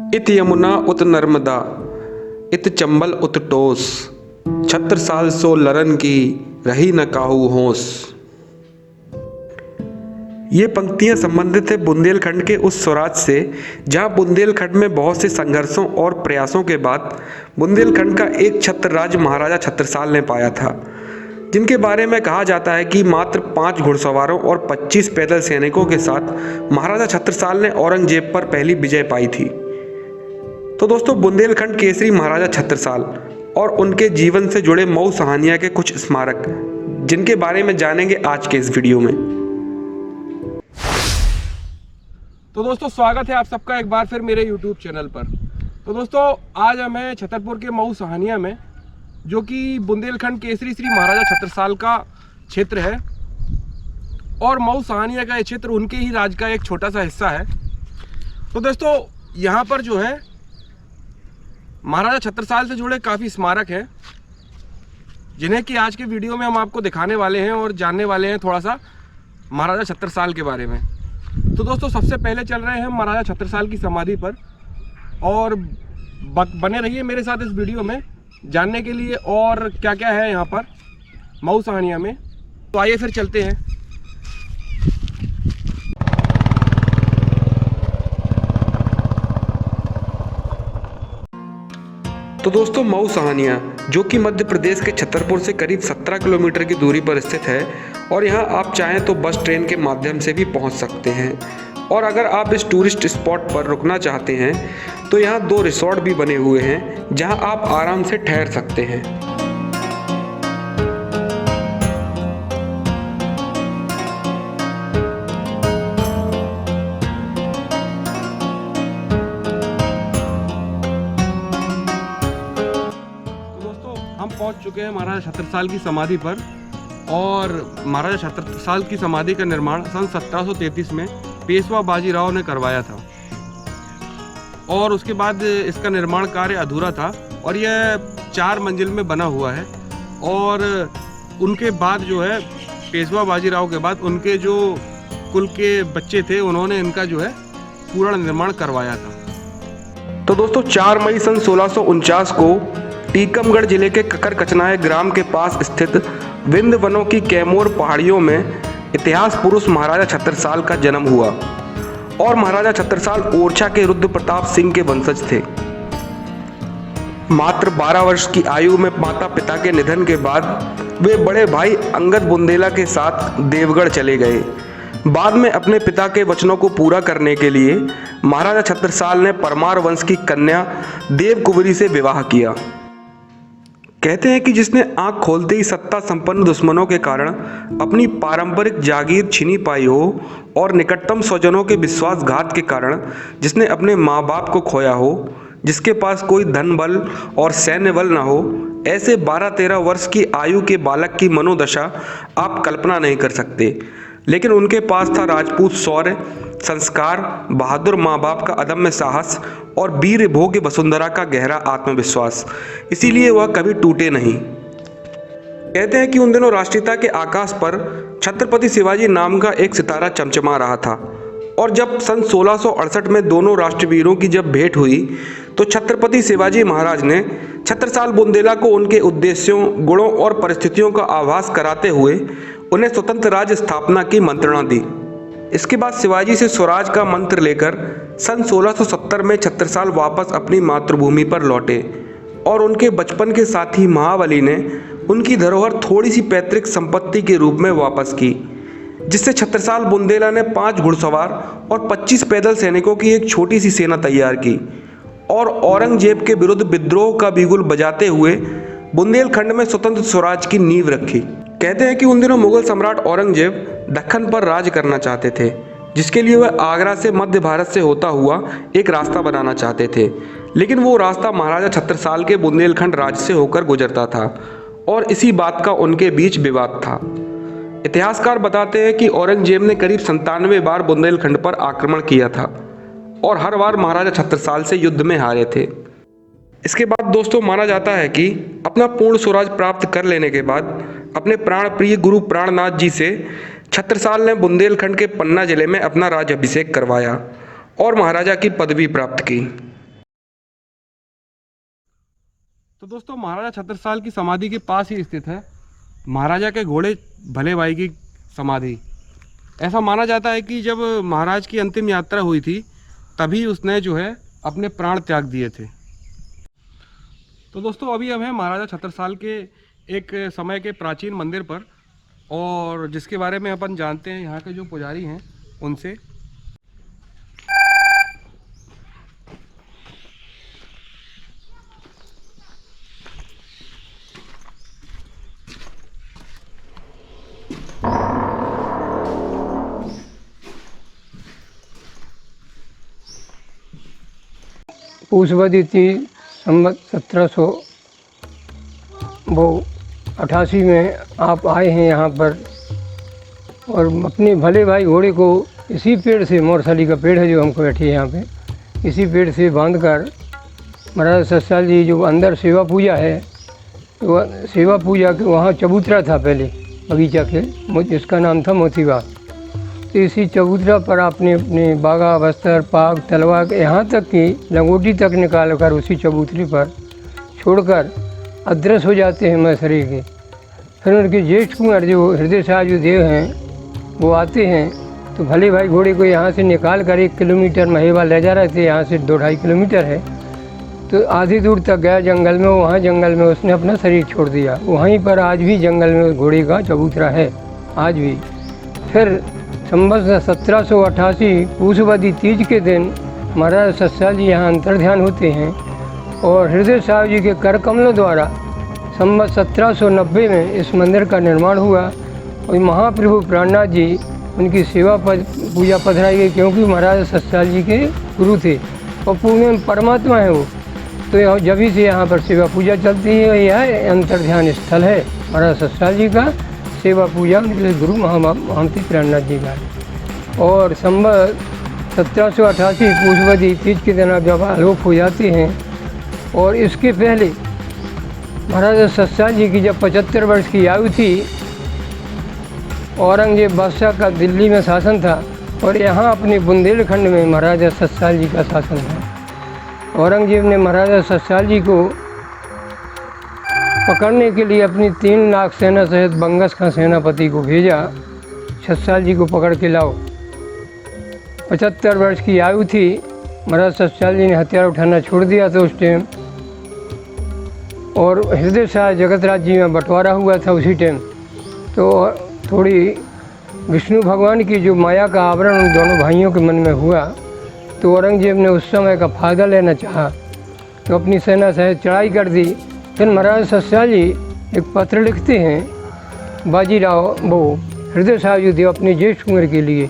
इत यमुना उत नर्मदा, इत चंबल उत टोस, छत्र साल सो लरन की रही न काहू होश। ये पंक्तियां संबंधित है बुंदेलखंड के उस स्वराज से जहां बुंदेलखंड में बहुत से संघर्षों और प्रयासों के बाद बुंदेलखंड का एक छत्र राज्य महाराजा छत्रसाल ने पाया था, जिनके बारे में कहा जाता है कि मात्र 5 घुड़सवारों और 25 पैदल सैनिकों के साथ महाराजा छत्रसाल ने औरंगजेब पर पहली विजय पाई थी। तो दोस्तों, बुंदेलखंड केसरी महाराजा छत्रसाल और उनके जीवन से जुड़े मऊ सहानिया के कुछ स्मारक, जिनके बारे में जानेंगे आज के इस वीडियो में। तो दोस्तों, स्वागत है आप सबका एक बार फिर मेरे YouTube चैनल पर। तो दोस्तों, आज हम हैं छतरपुर के मऊ सहानिया में, जो कि बुंदेलखंड केसरी श्री महाराजा छत्रसाल का क्षेत्र है। और मऊ सहानिया का ये क्षेत्र उनके ही राज का एक छोटा सा हिस्सा है। तो दोस्तों, यहाँ पर जो है महाराजा छत्रसाल से जुड़े काफ़ी स्मारक हैं, जिन्हें कि आज के वीडियो में हम आपको दिखाने वाले हैं और जानने वाले हैं थोड़ा सा महाराजा छत्रसाल के बारे में। तो दोस्तों, सबसे पहले चल रहे हैं महाराजा छत्रसाल की समाधि पर, और बने रहिए मेरे साथ इस वीडियो में जानने के लिए और क्या क्या है यहाँ पर मऊ सहानिया में। तो आइए फिर चलते हैं। तो दोस्तों, मऊ सहानिया जो कि मध्य प्रदेश के छतरपुर से करीब 17 किलोमीटर की दूरी पर स्थित है, और यहाँ आप चाहें तो बस ट्रेन के माध्यम से भी पहुँच सकते हैं। और अगर आप इस टूरिस्ट स्पॉट पर रुकना चाहते हैं तो यहाँ 2 रिसोर्ट भी बने हुए हैं, जहाँ आप आराम से ठहर सकते हैं। हम पहुंच चुके हैं महाराजा छत्रसाल की समाधि पर। और महाराजा छत्रसाल की समाधि का निर्माण सन 1733 में पेशवा बाजीराव ने करवाया था, और उसके बाद इसका निर्माण कार्य अधूरा था, और यह 4 मंजिल में बना हुआ है। और उनके बाद जो है पेशवा बाजीराव के बाद उनके जो कुल के बच्चे थे, उन्होंने इनका जो है पूर्ण निर्माण करवाया था। तो दोस्तों, 4 मई सन 1649 को टीकमगढ़ जिले के ककर कचनाए ग्राम के पास स्थित विंध्य वनों की कैमोर पहाड़ियों में इतिहास पुरुष महाराजा छत्रसाल का जन्म हुआ। और महाराजा छत्रसाल ओरछा के रुद्र प्रताप सिंह के वंशज थे। मात्र 12 वर्ष की आयु में माता पिता के निधन के बाद वे बड़े भाई अंगद बुंदेला के साथ देवगढ़ चले गए। बाद में अपने पिता के वचनों को पूरा करने के लिए महाराजा छत्रसाल ने परमार वंश की कन्या देवकुंवरी से विवाह किया। कहते हैं कि जिसने आंख खोलते ही सत्ता संपन्न दुश्मनों के कारण अपनी पारंपरिक जागीर छीनी पाई हो, और निकटतम स्वजनों के विश्वासघात के कारण जिसने अपने माँ बाप को खोया हो, जिसके पास कोई धन बल और सैन्य बल न हो, ऐसे 12-13 वर्ष की आयु के बालक की मनोदशा आप कल्पना नहीं कर सकते। लेकिन उनके पास था राजपूत शौर्य, संस्कार, बहादुर माँ बाप का अदम्य साहस और वीर भोग्य वसुंधरा का गहरा आत्मविश्वास। इसीलिए वह कभी टूटे नहीं। कहते हैं कि उन दिनों राष्ट्रीयता के आकाश पर छत्रपति शिवाजी नाम का एक सितारा चमचमा रहा था। और जब सन 1668 में दोनों राष्ट्रवीरों की जब भेंट हुई, तो छत्रपति शिवाजी महाराज ने छत्रसाल बुंदेला को उनके उद्देश्यों, गुणों और परिस्थितियों का आभास कराते हुए उन्हें स्वतंत्र राज्य स्थापना की मंत्रणा दी। इसके बाद शिवाजी से स्वराज का मंत्र लेकर सन 1670 में छत्रसाल वापस अपनी मातृभूमि पर लौटे, और उनके बचपन के साथी महाबली ने उनकी धरोहर थोड़ी सी पैतृक संपत्ति के रूप में वापस की, जिससे छत्रसाल बुंदेला ने 5 घुड़सवार और 25 पैदल सैनिकों की एक छोटी सी सेना तैयार की, और औरंगजेब के विरुद्ध विद्रोह का बिगुल बजाते हुए बुंदेलखंड में स्वतंत्र स्वराज की नींव रखी। कहते हैं कि उन दिनों मुगल सम्राट औरंगजेब दक्कन पर राज करना चाहते थे, जिसके लिए वह आगरा से मध्य भारत से होता हुआ एक रास्ता बनाना चाहते थे। लेकिन वो रास्ता महाराजा छत्रसाल के बुंदेलखंड राज्य से होकर गुजरता था, और इसी बात का उनके बीच विवाद था। इतिहासकार बताते हैं कि औरंगजेब ने करीब 97 बार बुंदेलखंड पर आक्रमण किया था, और हर बार महाराजा छत्रसाल से युद्ध में हारे थे। इसके बाद दोस्तों, माना जाता है कि अपना पूर्ण स्वराज प्राप्त कर लेने के बाद अपने प्राण प्रिय गुरु प्राणनाथ जी से छत्रसाल ने बुंदेलखंड के पन्ना जिले में अपना राज्य अभिषेक करवाया और महाराजा की पदवी प्राप्त की। तो दोस्तों महाराजा छत्रसाल की समाधि के पास ही स्थित है महाराजा के घोड़े भले भाई की समाधि। ऐसा माना जाता है कि जब महाराज की अंतिम यात्रा हुई थी तभी उसने जो है अपने प्राण त्याग दिए थे। तो दोस्तों अभी हम हैं महाराजा छत्रसाल के एक समय के प्राचीन मंदिर पर, और जिसके बारे में अपन जानते हैं यहाँ के जो पुजारी हैं उनसे। पूषवती संवत 1788 में आप आए हैं यहाँ पर, और अपने भले भाई घोड़े को इसी पेड़ से, मोरसाली का पेड़ है जो हमको बैठी है यहाँ पे, इसी पेड़ से बांधकर महाराजा छत्रसाल जी जो अंदर सेवा पूजा है, तो सेवा पूजा के वहाँ चबूतरा था पहले बगीचा के, जिसका नाम था मोतीबाग। तो इसी चबूतरा पर आपने अपने बागा, बस्तर, पाग, तलवार, यहाँ तक कि लंगोटी तक निकाल कर उसी चबूतरे पर छोड़कर अदृश्य हो जाते हैं मैसरे के। फिर उनके ज्येष्ठ कुंवर जो हृदय शाह जो देव हैं वो आते हैं, तो भले भाई घोड़े को यहाँ से निकाल कर 1 किलोमीटर महेवा ले जा रहे थे, यहाँ से 2-2.5 किलोमीटर है, तो आधी दूर तक गया जंगल में, वहाँ जंगल में उसने अपना शरीर छोड़ दिया। वहीं पर आज भी जंगल में घोड़े का चबूतरा है आज भी। फिर संवत 1788 पूषवती तीज के दिन महाराजा छत्रसाल जी यहाँ अंतर्ध्यान होते हैं, और हृदय साहब जी के कर कमलों द्वारा संवत 1790 में इस मंदिर का निर्माण हुआ। और महाप्रभु प्राणनाथ जी उनकी सेवा पूजा पधराई गई, क्योंकि महाराजा छत्रसाल जी के गुरु थे और पूर्ण परमात्मा है वो। तो जब से यहाँ पर सेवा पूजा चलती है, यह अंतर्ध्यान स्थल है महाराजा छत्रसाल जी का। सेवा पूजा उनके गुरु महंती प्राणनाथ जी का। और संवत 1788 पूषवती तीज के दिन जब आलोप हो जाते हैं, और इसके पहले महाराजा छत्रसाल जी की जब 75 वर्ष की आयु थी, औरंगजेब बादशाह का दिल्ली में शासन था, और यहाँ अपने बुंदेलखंड में महाराजा छत्रसाल जी का शासन था। औरंगजेब ने महाराजा छत्रसाल जी को पकड़ने के लिए अपनी 3 लाख सेना सहित बंगस खां सेनापति को भेजा, छत्रसाल जी को पकड़ के लाओ। 75 वर्ष की आयु थी, महाराज छत्रसाल जी ने हथियार उठाना छोड़ दिया था उस टाइम, और हृदय शाह जगतराज जी में बंटवारा हुआ था उसी टाइम। तो थोड़ी विष्णु भगवान की जो माया का आवरण उन दोनों भाइयों के मन में हुआ, तो औरंगजेब ने उस समय का फ़ायदा लेना चाहा, तो अपनी सेना सहित चढ़ाई कर दी। फिर महाराज छत्रसाल जी एक पत्र लिखते हैं बाजीराव वो हृदय शाह जी देव अपने ज्येष्ठ कुंवर के लिए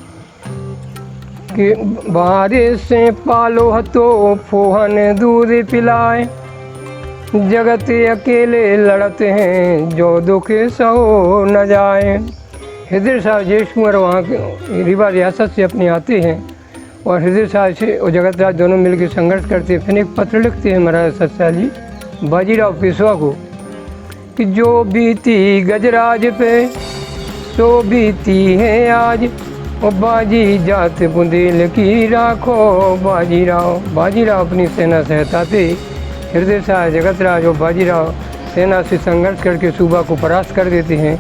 कि बारे से पालो हतो फोहन दूध पिलाए, जगत अकेले लड़ते हैं जो दुख सहो न जाए। हृदय शाह ज्येष्ठ कुंवर वहाँ के रीवा रियासत से अपने आते हैं, और हृदय शाह से और जगतराज दोनों मिलकर संघर्ष करते हैं। फिर एक पत्र लिखते हैं महाराज छत्रसाल जी बाजीराव पेशवा को कि जो बीती गजराज पे सो बीती है आज, और बाजी जात बुंदेल की राखो बाजीराव अपनी सेना सहित आते हृदय शाह जगतराज और बाजीराव सेना से संघर्ष करके सूबा को परास्त कर देते हैं।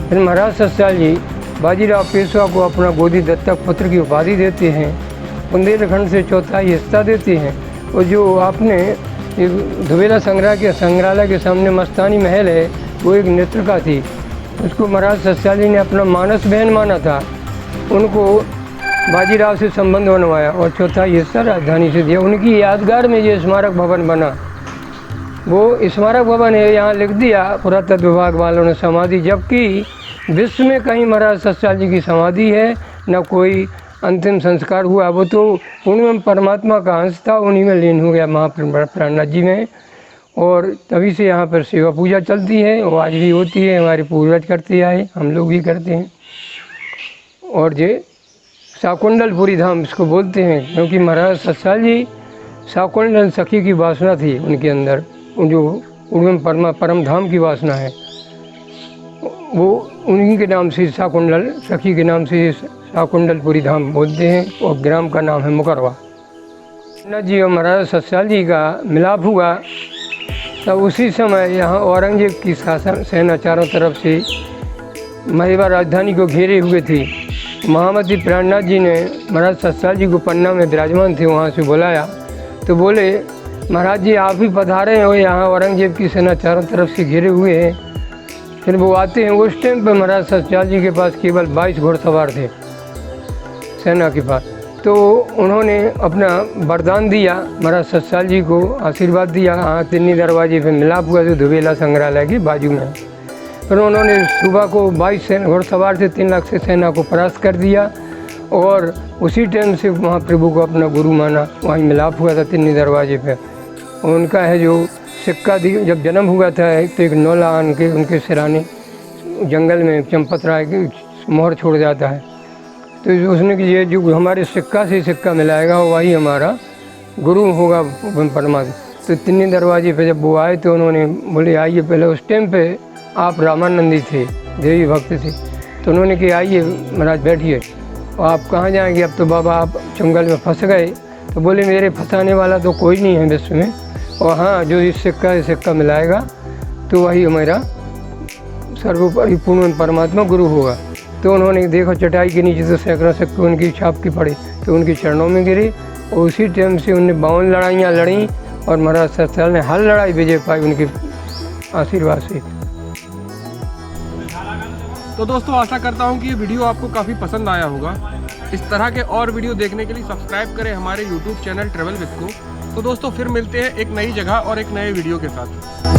फिर महाराज छत्रसाल जी बाजीराव पेशवा को अपना गोदी दत्तक पुत्र की उपाधि देते हैं, बुंदेलखंड से 1/4 हिस्सा देते हैं। और जो आपने धुबेला संग्रहालय के सामने मस्तानी महल है, वो एक नेत्रिका थी, उसको महाराज छत्रसाल जी ने अपना मानस बहन माना था, उनको बाजीराव से संबंध बनवाया और 1/4 हिस्सा राजधानी से दिया। उनकी यादगार में ये स्मारक भवन बना, वो स्मारक भवन है, यहाँ लिख दिया पुरातत्व विभाग वालों ने समाधि, जबकि विश्व में कहीं महाराज छत्रसाल जी की समाधि है न कोई अंतिम संस्कार हुआ। वो तो पूर्ण परमात्मा का अंश था, उन्हीं में लीन हो गया महाप्रभु प्राणनाथ जी में, और तभी से यहाँ पर सेवा पूजा चलती है, और आज भी होती है, हमारे पूर्वज करते आए, हम लोग भी करते हैं। और ये शाकुंडलपुरी धाम इसको बोलते हैं, क्योंकि महाराज छत्रसाल जी शाकुंडल सखी की वासना थी उनके अंदर, जो उनमें परम धाम की वासना है, वो उन्हीं के नाम से शाकुंडल सखी के नाम से शाकुंडलपुरी धाम बोलते हैं, और ग्राम का नाम है मुकरवा। जी और महाराज छत्रसाल जी का मिलाप हुआ तब उसी समय यहाँ औरंगजेब की शासन सेना चारों तरफ से महेवा राजधानी को घेरे हुए थी। महामती प्राणनाथ जी ने महाराज सतपाल जी को पन्ना में विराजमान थे, वहाँ से बुलाया तो बोले महाराज जी आप ही पधारे हो, यहाँ औरंगजेब की सेना चारों तरफ से घिरे हुए हैं। फिर वो आते हैं। उस टाइम पर महाराज सतपाल जी के पास केवल 22 घोड़सवार थे सेना के पास। तो उन्होंने अपना वरदान दिया, महाराज सतपाल जी को आशीर्वाद दिया। हाँ, तिन्नी दरवाजे पे मिलाप हुआ जो दुबेला संग्रहालय के बाजू में। फिर उन्होंने सुबह को 22 घोड़सवार से 3 लाख से सेना को परास्त कर दिया और उसी टाइम से महाप्रभु को अपना गुरु माना। वहीं मिलाप हुआ था तिन्नी दरवाजे पे। उनका है जो सिक्का जब जन्म हुआ था तो एक नौला आन के उनके सिराने जंगल में चंपत राय की मोहर छोड़ जाता है। तो उसने कि ये जो हमारे सिक्का से सिक्का मिलाएगा वही हमारा गुरु होगा परमात्मा। तो तिन्नी दरवाजे पे जब वो आए तो उन्होंने बोले आइए। पहले उस टाइम पे आप रामानंदी थे, देवी भक्त थे। तो उन्होंने कि आइए महाराज बैठिए। और आप कहाँ जाएंगे, अब तो बाबा आप जंगल में फंस गए। तो बोले मेरे फंसाने वाला तो कोई नहीं है विश्व में, और हाँ जो इस सिक्का मिलाएगा तो वही मेरा सर्वोपरि पूर्ण परमात्मा गुरु होगा। तो उन्होंने देखो चटाई के नीचे तो सैकड़ों सिक्के उनकी छाप की पड़ी, तो उनके चरणों में गिरे और उसी टाइम से उन्हें 52 लड़ाइयाँ लड़ी और महाराज सतपाल ने हर लड़ाई विजय पाई उनके आशीर्वाद से। तो दोस्तों आशा करता हूँ कि ये वीडियो आपको काफ़ी पसंद आया होगा। इस तरह के और वीडियो देखने के लिए सब्सक्राइब करें हमारे YouTube चैनल ट्रैवल विद को। तो दोस्तों फिर मिलते हैं एक नई जगह और एक नए वीडियो के साथ।